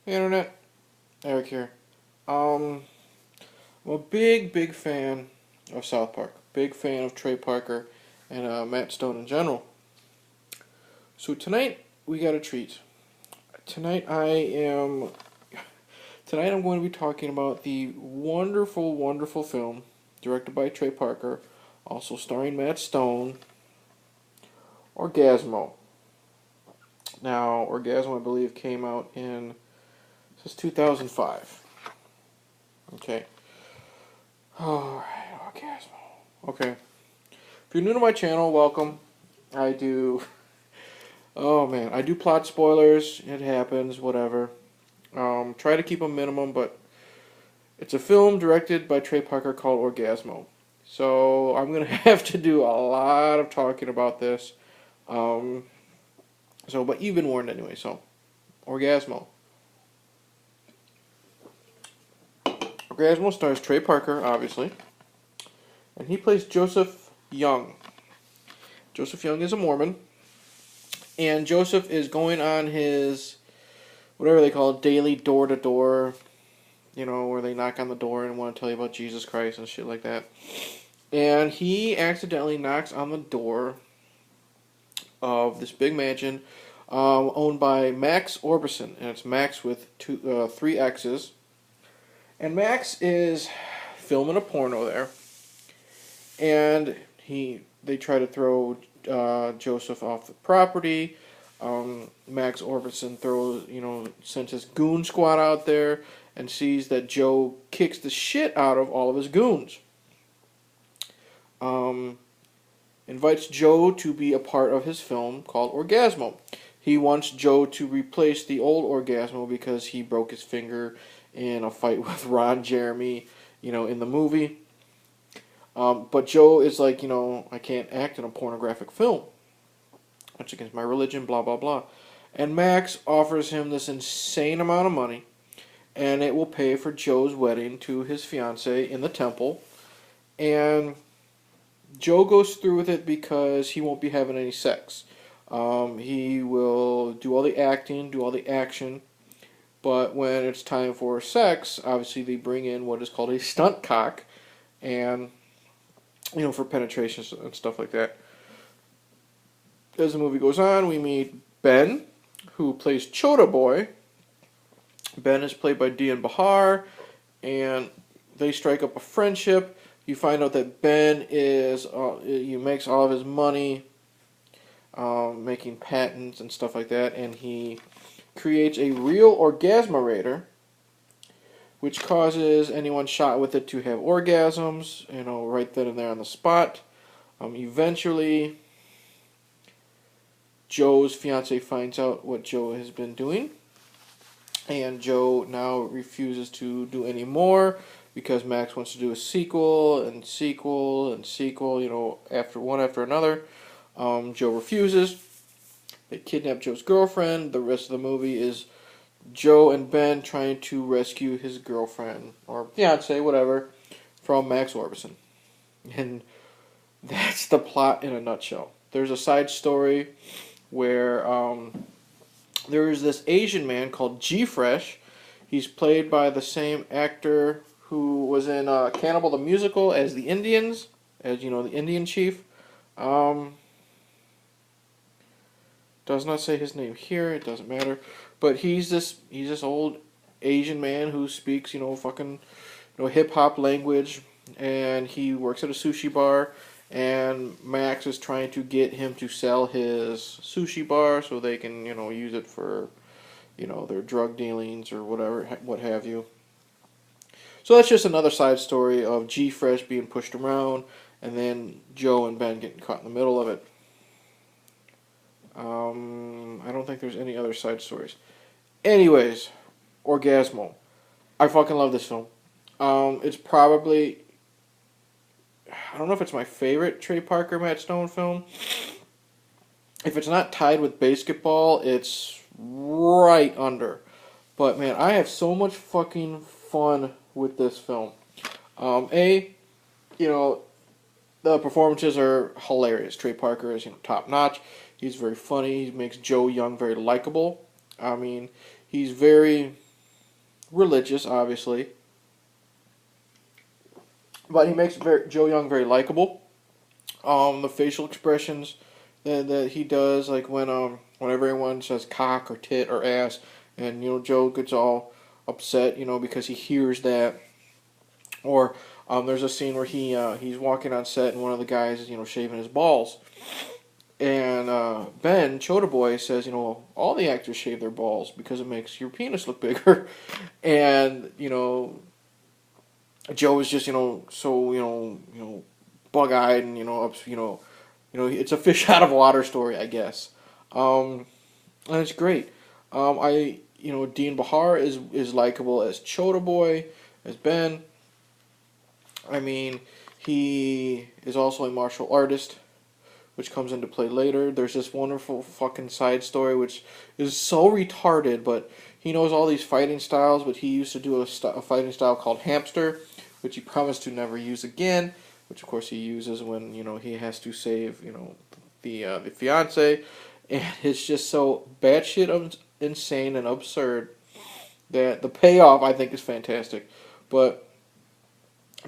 Hey Internet, Eric here. I'm a big fan of South Park. Big fan of Trey Parker and Matt Stone in general. So tonight we got a treat. Tonight I'm going to be talking about the wonderful film directed by Trey Parker, also starring Matt Stone, Orgazmo. Now, Orgazmo I believe came out in 2005. Okay. Alright, Orgazmo. Okay. If you're new to my channel, welcome. I do... Oh, man. I do plot spoilers. It happens, whatever. Try to keep a minimum, but... It's a film directed by Trey Parker called Orgazmo. So, I'm going to have to do a lot of talking about this. But you've been warned anyway, so... Orgazmo. Orgazmo stars Trey Parker, obviously. And he plays Joseph Young. Joseph Young is a Mormon. And Joseph is going on his, whatever they call it, daily door-to-door, where they knock on the door and want to tell you about Jesus Christ and shit like that. And he accidentally knocks on the door of this big mansion owned by Maxxx Orbison. And it's Max with three X's. And Max is filming a porno there. And they try to throw Joseph off the property. Maxxx Orbison sends his goon squad out there and sees that Joe kicks the shit out of all of his goons. Invites Joe to be a part of his film called Orgazmo. He wants Joe to replace the old Orgazmo because he broke his finger in a fight with Ron Jeremy, in the movie. But Joe is like, I can't act in a pornographic film. That's against my religion, blah, blah, blah. And Max offers him this insane amount of money, and it will pay for Joe's wedding to his fiancée in the temple. And Joe goes through with it because he won't be having any sex. He will do all the acting, do all the action, but when it's time for sex, obviously they bring in what is called a stunt cock, and for penetration and stuff like that. As the movie goes on, we meet Ben, who plays Chota Boy. Ben is played by Dian Bachar, and they strike up a friendship. You find out that Ben he makes all of his money making patents and stuff like that, and he creates a real orgasmerator, which causes anyone shot with it to have orgasms, right then and there on the spot. Eventually, Joe's fiancée finds out what Joe has been doing, and Joe now refuses to do any more because Max wants to do a sequel and sequel and sequel, after another. Joe refuses. They kidnap Joe's girlfriend. The rest of the movie is Joe and Ben trying to rescue his girlfriend, or fiancé, whatever, from Maxxx Orbison. And that's the plot in a nutshell. There's a side story where there is this Asian man called G-Fresh. He's played by the same actor who was in Cannibal the Musical as the Indians, as the Indian chief. Does not say his name here. It doesn't matter. But he's this old Asian man who speaks, fucking, hip hop language, and he works at a sushi bar, and Max is trying to get him to sell his sushi bar so they can, use it for, their drug dealings or whatever, what have you. So that's just another side story of G-Fresh being pushed around, and then Joe and Ben getting caught in the middle of it. I don't think there's any other side stories. Anyways, Orgazmo. I fucking love this film. It's probably... I don't know if it's my favorite Trey Parker, Matt Stone film. If it's not tied with Basketball, it's right under. But, man, I have so much fucking fun with this film. The performances are hilarious. Trey Parker is, top-notch. He's very funny. He makes Joe Young very likable. I mean, he's very religious, obviously, but he makes Joe Young very likable. The facial expressions that he does, like when everyone says cock or tit or ass, and Joe gets all upset, because he hears that. Or there's a scene where he's walking on set and one of the guys is shaving his balls, and Ben Chota Boy says all the actors shave their balls because it makes your penis look bigger, and Joe is just so bug eyed and it's a fish out of water story, I guess. And it's great. Dian Bachar is likable as Chota Boy, as Ben. I mean, he is also a martial artist, which comes into play later. There's this wonderful fucking side story which is so retarded, but he knows all these fighting styles, but he used to do a fighting style called hamster, which he promised to never use again, which of course he uses when he has to save the fiance, and it's just so batshit insane and absurd that the payoff I think is fantastic. But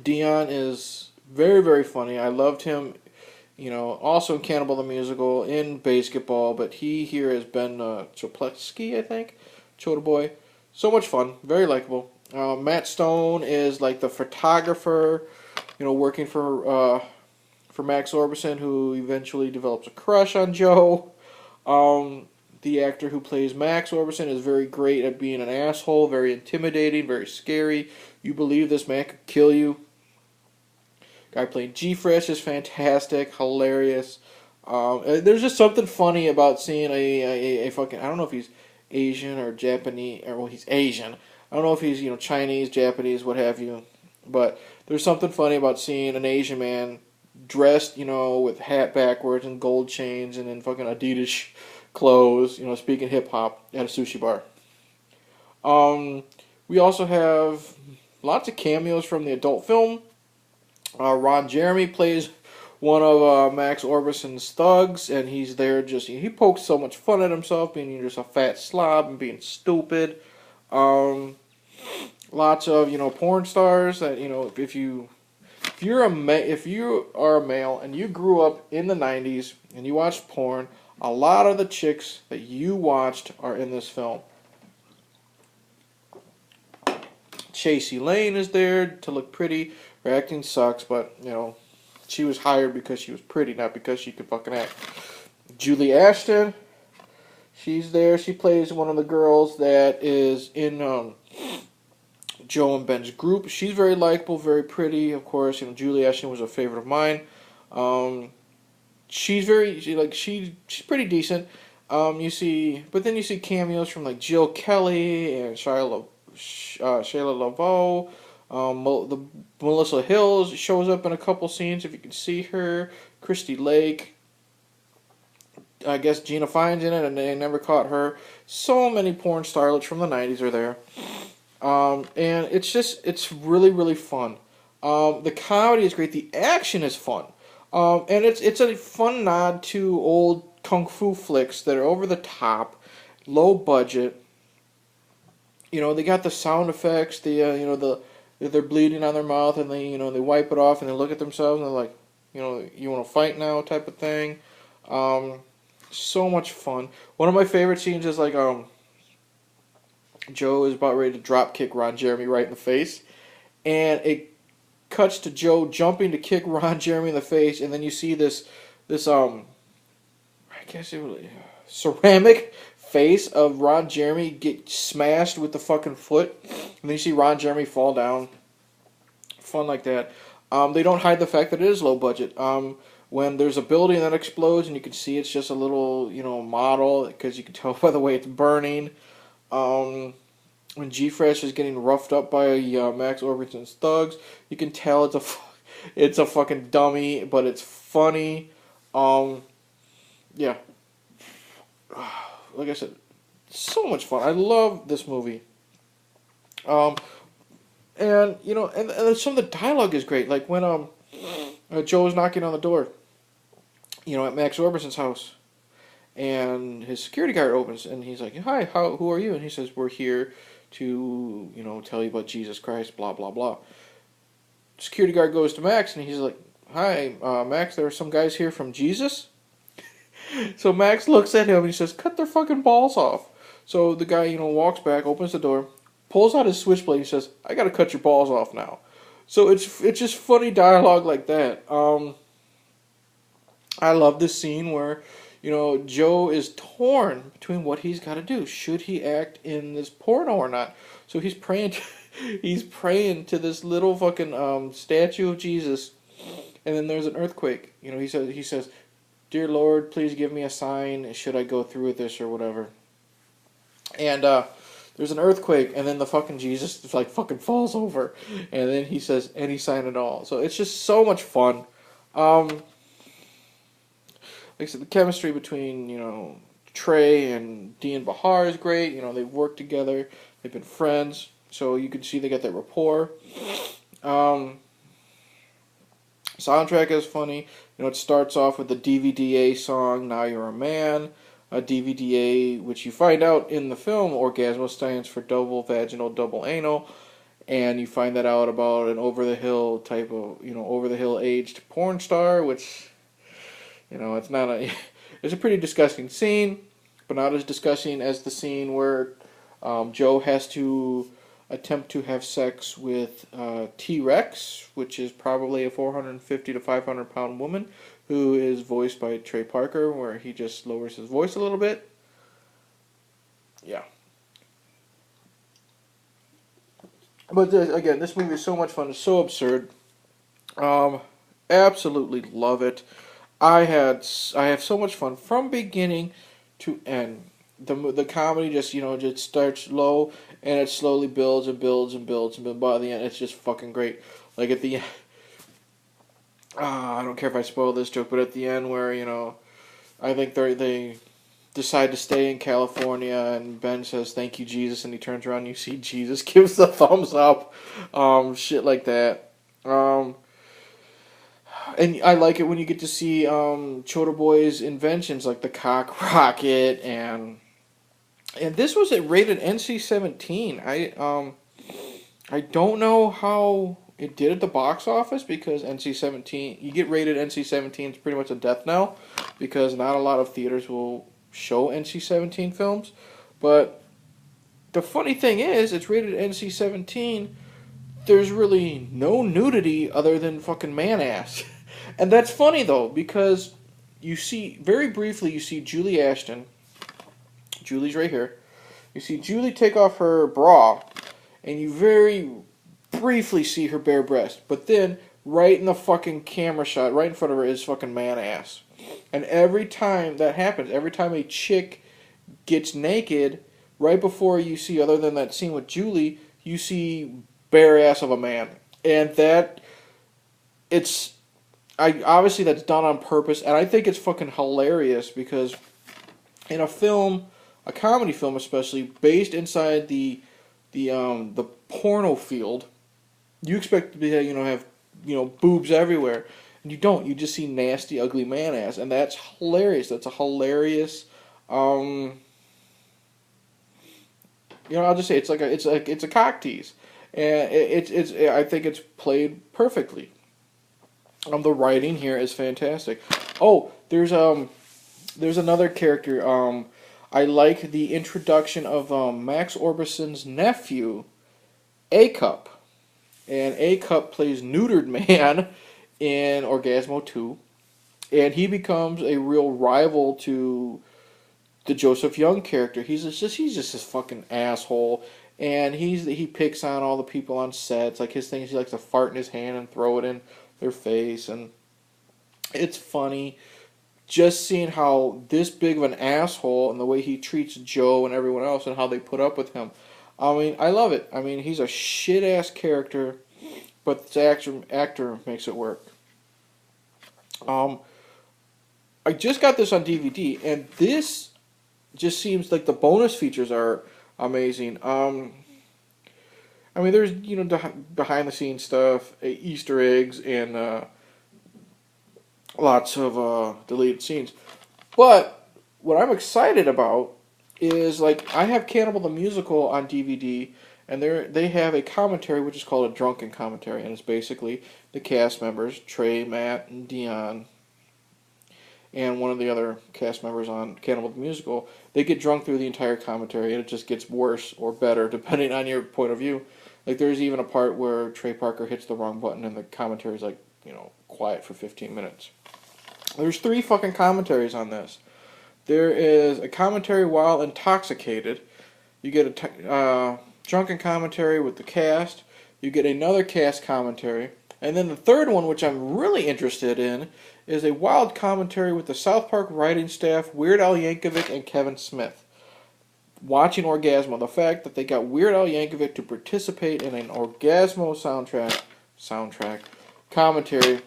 Dion is very, very funny. I loved him, also in Cannibal the Musical, in Basketball, but he here has been Chopleski, I think, Chota Boy. So much fun, very likable. Matt Stone is like the photographer, working for Maxxx Orbison, who eventually develops a crush on Joe. The actor who plays Maxxx Orbison is very great at being an asshole, very intimidating, very scary. You believe this man could kill you. Guy playing G-Fresh is fantastic, hilarious. There's just something funny about seeing a fucking, I don't know if he's Asian or Japanese, or well, he's Asian. I don't know if he's Chinese, Japanese, what have you. But there's something funny about seeing an Asian man dressed, with hat backwards and gold chains and in fucking Adidas clothes, speaking hip hop at a sushi bar. We also have lots of cameos from the adult film. Ron Jeremy plays one of Maxxx Orbison's thugs, and he's there he pokes so much fun at himself, being just a fat slob and being stupid. Lots of porn stars that if you are a male and you grew up in the 90s and you watched porn, a lot of the chicks that you watched are in this film. Chasey Lane is there to look pretty. Her acting sucks, but she was hired because she was pretty, not because she could fucking act. Julie Ashton, she's there. She plays one of the girls that is in Joe and Ben's group. She's very likable, very pretty. Of course, Julie Ashton was a favorite of mine. She's pretty decent. But then you see cameos from like Jill Kelly and Shayla LaVeaux. The Melissa Hills shows up in a couple scenes if you can see her. Christy Lake. I guess Gina Fine's in it, and they never caught her. So many porn starlets from the 90s are there. And it's really, really fun. The comedy is great. The action is fun. And it's a fun nod to old kung fu flicks that are over the top, low budget. They got the sound effects, they're bleeding on their mouth, and they wipe it off and they look at themselves and they're like, you want to fight now type of thing. So much fun. One of my favorite scenes is like Joe is about ready to drop kick Ron Jeremy right in the face, and it cuts to Joe jumping to kick Ron Jeremy in the face, and then you see this I guess it was ceramic face of Ron Jeremy get smashed with the fucking foot, and then you see Ron Jeremy fall down. Fun like that. They don't hide the fact that it is low budget. When there's a building that explodes and you can see it's just a little, model, because you can tell by the way it's burning. When G-Fresh is getting roughed up by Maxxx Orbison's thugs, you can tell it's a fucking dummy, but it's funny. Yeah. Like I said, so much fun. I love this movie. And some of the dialogue is great. Like when Joe is knocking on the door, at Maxxx Orbison's house, and his security guard opens, and he's like, "Hi, who are you?" And he says, "We're here to, tell you about Jesus Christ, blah, blah, blah." Security guard goes to Maxxx, and he's like, "Hi, Maxxx, there are some guys here from Jesus?" So Maxxx looks at him, and he says, "Cut their fucking balls off." So the guy, walks back, opens the door, pulls out his switchblade, and says, "I gotta cut your balls off now." So it's just funny dialogue like that. I love this scene where, Joe is torn between what he's got to do. Should he act in this porno or not? So he's praying. He's praying to this little fucking statue of Jesus, and then there's an earthquake. He says, "Dear Lord, please give me a sign. Should I go through with this or whatever?" And there's an earthquake, and then the fucking Jesus fucking falls over, and then he says, "Any sign at all." So it's just so much fun. Like I said, the chemistry between, Trey and Dian Bachar is great. They've worked together. They've been friends. So you can see they got that rapport. Soundtrack is funny. It starts off with the DVDA song, "Now You're a Man." DVDA, which you find out in the film, Orgazmo stands for double vaginal, double anal. And you find that out about an over-the-hill type of, over-the-hill aged porn star, which... it's not it's a pretty disgusting scene, but not as disgusting as the scene where Joe has to attempt to have sex with T-Rex, which is probably a 450 to 500 pound woman, who is voiced by Trey Parker, where he just lowers his voice a little bit. Yeah. But again, this movie is so much fun. It's so absurd. Absolutely love it. I have so much fun from beginning to end. The comedy just just starts low and it slowly builds and builds and builds, and by the end it's just fucking great. Like at the end, I don't care if I spoil this joke, but at the end where I think they decide to stay in California, and Ben says, "Thank you, Jesus," and he turns around and you see Jesus gives the thumbs up, shit like that. And I like it when you get to see Chota Boy's inventions, like the cock rocket, and this was rated NC-17. I don't know how it did at the box office, because NC-17, you get rated NC-17, it's pretty much a death knell, because not a lot of theaters will show NC-17 films. But the funny thing is, it's rated NC-17. There's really no nudity other than fucking man ass. And that's funny, though, because you see, very briefly, you see Julie Ashton. Julie's right here. You see Julie take off her bra, and you very briefly see her bare breast. But then, right in the fucking camera shot, right in front of her, is fucking man ass. And every time that happens, every time a chick gets naked, right before you see, other than that scene with Julie, you see bare ass of a man. And obviously that's done on purpose, and I think it's fucking hilarious, because in a film, a comedy film especially, based inside the porno field, you expect to be have boobs everywhere, and you don't. You just see nasty, ugly man ass, and that's hilarious. That's a hilarious. I'll just say it's a cock tease, and I think it's played perfectly. The writing here is fantastic. Oh, there's another character. I like the introduction of Maxxx Orbison's nephew, A-Cup. And A-Cup plays Neutered Man in Orgazmo 2. And he becomes a real rival to the Joseph Young character. He's just this fucking asshole. And he picks on all the people on sets. Like, his thing is he likes to fart in his hand and throw it in their face, and it's funny just seeing how this big of an asshole and the way he treats Joe and everyone else and how they put up with him. I mean, I love it. I mean, he's a shit ass character, but the actor makes it work. I just got this on DVD, and this just seems like the bonus features are amazing. I mean, there's, behind-the-scenes stuff, Easter eggs, and lots of deleted scenes. But what I'm excited about is, like, I have Cannibal the Musical on DVD, and they have a commentary which is called a drunken commentary, and it's basically the cast members, Trey, Matt, and Dian, and one of the other cast members on Cannibal the Musical. They get drunk through the entire commentary, and it just gets worse or better depending on your point of view. Like, there's even a part where Trey Parker hits the wrong button, and the commentary is, like, quiet for 15 minutes. There's 3 fucking commentaries on this. There is a commentary while intoxicated. You get a drunken commentary with the cast. You get another cast commentary. And then the third one, which I'm really interested in, is a wild commentary with the South Park writing staff, Weird Al Yankovic and Kevin Smith. Watching Orgazmo, the fact that they got Weird Al Yankovic to participate in an Orgazmo soundtrack commentary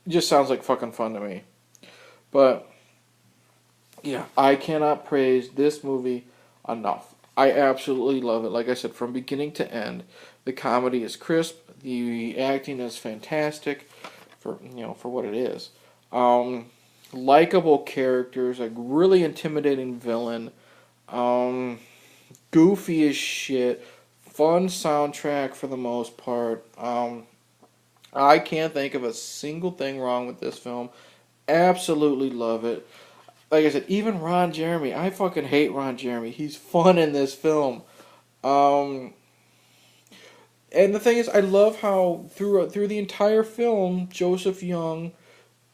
just sounds like fucking fun to me. But yeah, I cannot praise this movie enough. I absolutely love it. Like I said, from beginning to end, the comedy is crisp, the acting is fantastic for what it is. Likable characters, a really intimidating villain, goofy as shit, fun soundtrack for the most part. I can't think of a single thing wrong with this film. Absolutely love it. Like I said, even Ron Jeremy. I fucking hate Ron Jeremy. He's fun in this film. And the thing is, I love how through the entire film, Joseph Young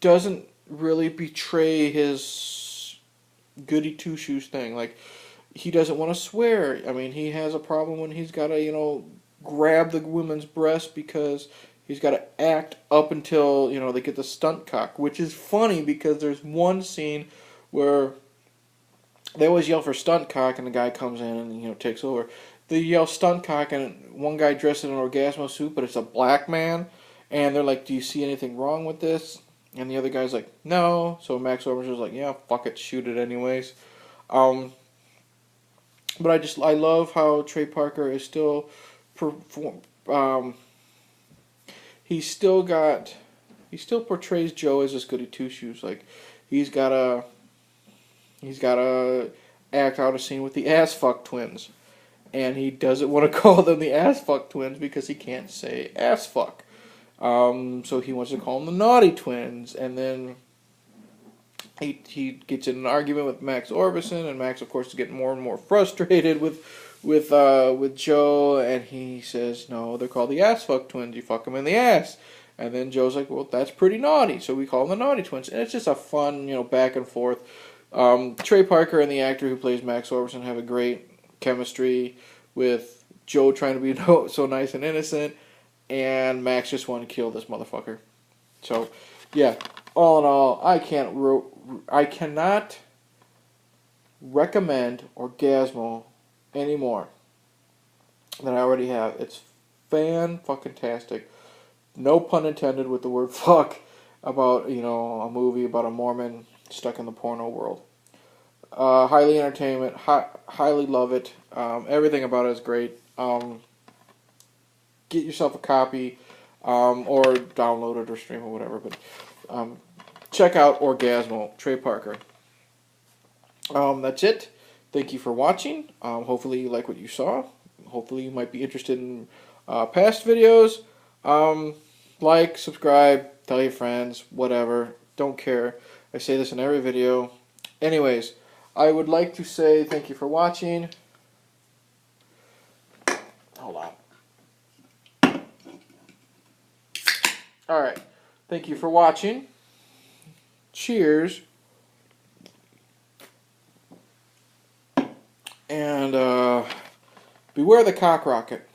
doesn't really betray his goody two shoes thing. Like, he doesn't want to swear. I mean, he has a problem when he's got to grab the woman's breast because he's got to act up until they get the stunt cock, which is funny because there's one scene where they always yell for stunt cock, and the guy comes in and takes over. They yell stunt cock, and one guy dressed in an Orgazmo suit, but it's a black man, and they're like, "Do you see anything wrong with this?" And the other guy's like, "No." So Maxxx Orbison's like, "Yeah, fuck it, shoot it anyways." But I love how Trey Parker is still he still portrays Joe as this goody two shoes. Like, he's gotta act out a scene with the ass fuck twins, and he doesn't want to call them the ass fuck twins because he can't say ass fuck. So he wants to call them the naughty twins, and then he gets in an argument with Maxxx Orbison, and Max, of course, is getting more and more frustrated with Joe, and he says, "No, they're called the ass fuck twins. You fuck them in the ass." And then Joe's like, "Well, that's pretty naughty, so we call them the naughty twins." And it's just a fun, back and forth. Trey Parker and the actor who plays Maxxx Orbison have a great chemistry with Joe trying to be so nice and innocent, and Max just wanting to kill this motherfucker. So, yeah, all in all, I cannot recommend Orgazmo anymore than I already have. It's fan-fucking-tastic. No pun intended with the word fuck about, a movie about a Mormon stuck in the porno world. Highly entertainment. Highly love it. Everything about it is great. Get yourself a copy, or download it or stream it, whatever. But check out Orgazmo, Trey Parker. That's it. Thank you for watching. Hopefully you like what you saw. Hopefully you might be interested in past videos. Like, subscribe, tell your friends, whatever. Don't care. I say this in every video. Anyways, I would like to say thank you for watching. Hold on. Alright. Thank you for watching. Cheers. And beware the cock rocket.